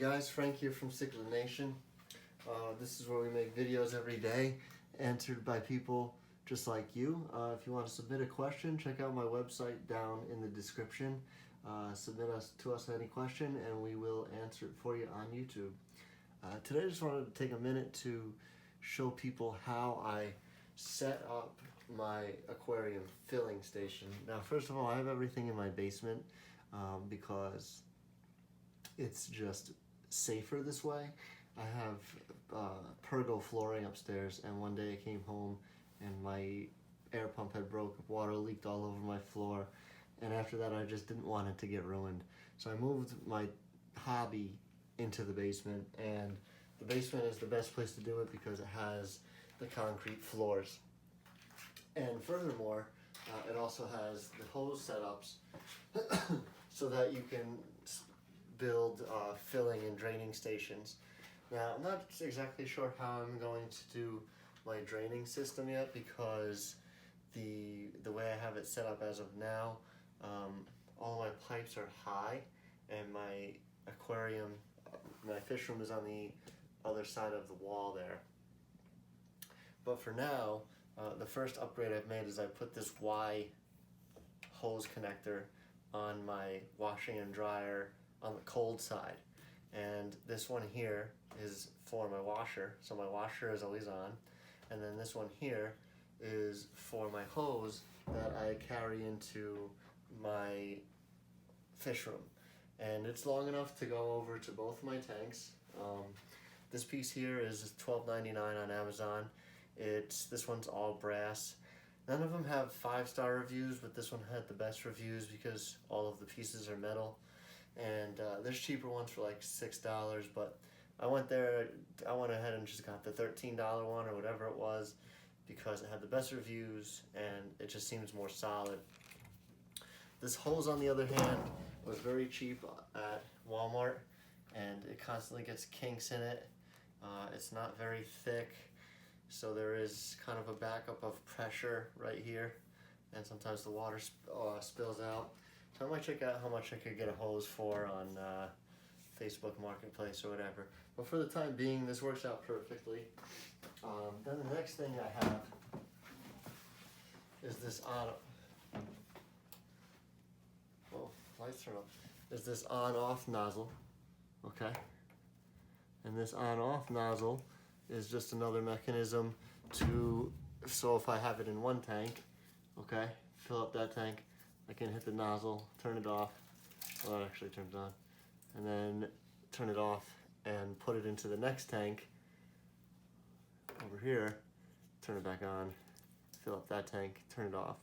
guys, Frank here from Cichlid Nation. This is where we make videos every day answered by people just like you. If you want to submit a question, check out my website down in the description. Submit to us any question and we will answer it for you on YouTube. Today I just wanted to take a minute to show people how I set up my aquarium filling station. Now first of all, I have everything in my basement because it's just safer this way. I have pergo flooring upstairs, and one day I came home and my air pump had broke, water leaked all over my floor, and after that I just didn't want it to get ruined. So I moved my hobby into the basement, and the basement is the best place to do it because it has the concrete floors. And furthermore, it also has the hose setups so that you can build filling and draining stations. Now, I'm not exactly sure how I'm going to do my draining system yet because the way I have it set up as of now, all my pipes are high and my aquarium, my fish room is on the other side of the wall there. But for now, the first upgrade I've made is I put this Y hose connector on my washing and dryer on the cold side, and this one here is for my washer, so my washer is always on, and then this one here is for my hose that I carry into my fish room, and it's long enough to go over to both my tanks. This piece here is $12.99 on Amazon. This one's all brass. None of them have 5-star reviews, but this one had the best reviews because all of the pieces are metal. And there's cheaper ones for like $6, but I went ahead and just got the $13 one or whatever it was because it had the best reviews and it just seems more solid. This hose, on the other hand, was very cheap at Walmart, and it constantly gets kinks in it. It's not very thick, so there is kind of a backup of pressure right here, and sometimes the water spills out. So I might check out how much I could get a hose for on Facebook Marketplace or whatever. But for the time being, this works out perfectly. Then the next thing I have is this lights turn off. Is this on-off nozzle, okay? And this on-off nozzle is just another mechanism so if I have it in one tank, okay, fill up that tank, I can hit the nozzle, turn it off, well it actually turns on, and then turn it off and put it into the next tank over here, turn it back on, fill up that tank, turn it off.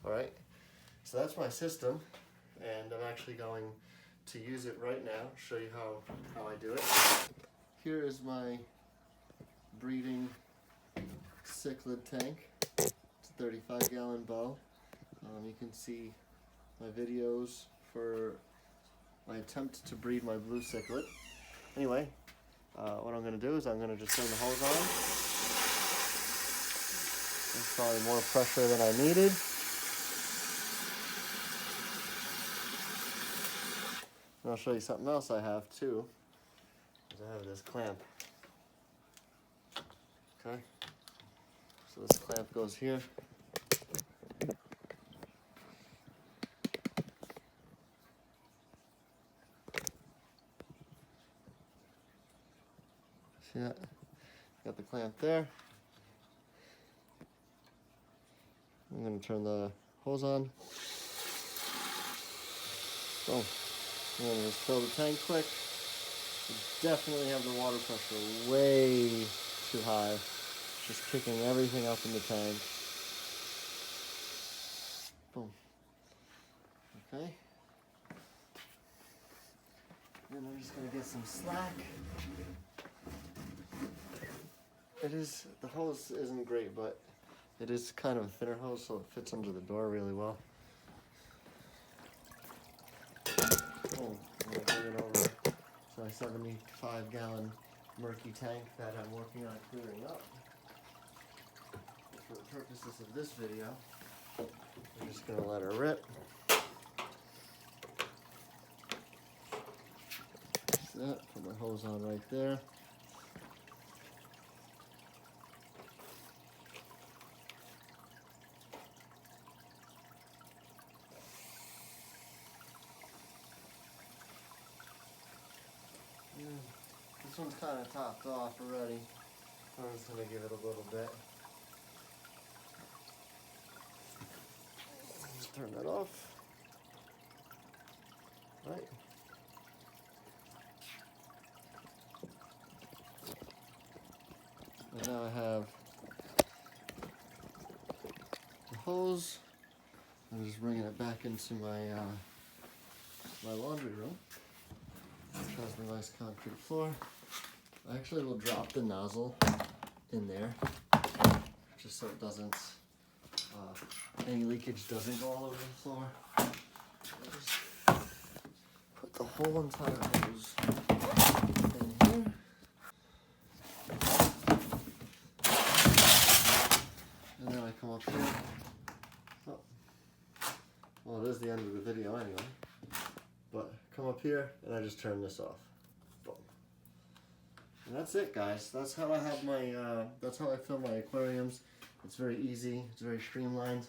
Alright, so that's my system, and I'm actually going to use it right now, show you how I do it. Here is my breeding cichlid tank. It's a 35-gallon bow. You can see my videos for my attempt to breed my blue cichlid. Anyway, what I'm going to do is I'm going to just turn the hose on. There's probably more pressure than I needed. And I'll show you something else I have too. I have this clamp. Okay, so this clamp goes here. See that? Got the clamp there. I'm going to turn the hose on. Boom. I'm going to just fill the tank quick. You definitely have the water pressure way too high. Just kicking everything up in the tank. Boom. Okay. Then I'm just going to get some slack. The hose isn't great, but it is kind of a thinner hose, so it fits under the door really well. Boom. I'm going to bring it over to my 75-gallon murky tank that I'm working on clearing up. For the purposes of this video, I'm just going to let her rip. that. Put my hose on right there. This one's kind of topped off already. I'm just going to give it a little bit. Just turn that off. Right. And now I have the hose. I'm just bringing it back into my my laundry room, which has the nice concrete floor. I actually will drop the nozzle in there, just so it doesn't, any leakage doesn't go all over the floor. I'll just put the whole entire hose in here. And then I come up here. Oh. Well, it is the end of the video anyway. But come up here and I just turn this off. Boom. And that's it, guys. That's how I have my, that's how I fill my aquariums. It's very easy. It's very streamlined.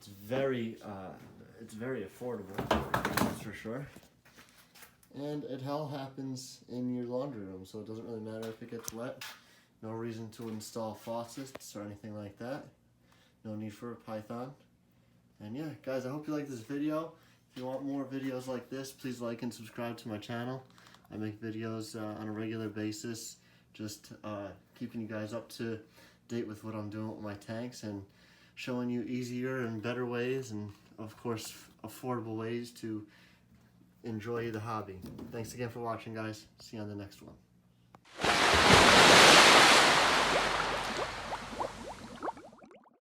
It's very affordable, that's for sure. And it all happens in your laundry room, so it doesn't really matter if it gets wet. No reason to install faucets or anything like that. No need for a Python. And yeah, guys, I hope you like this video. If you want more videos like this, please like and subscribe to my channel. I make videos on a regular basis, just keeping you guys up to date with what I'm doing with my tanks and showing you easier and better ways and, of course, affordable ways to enjoy the hobby. Thanks again for watching, guys. See you on the next one.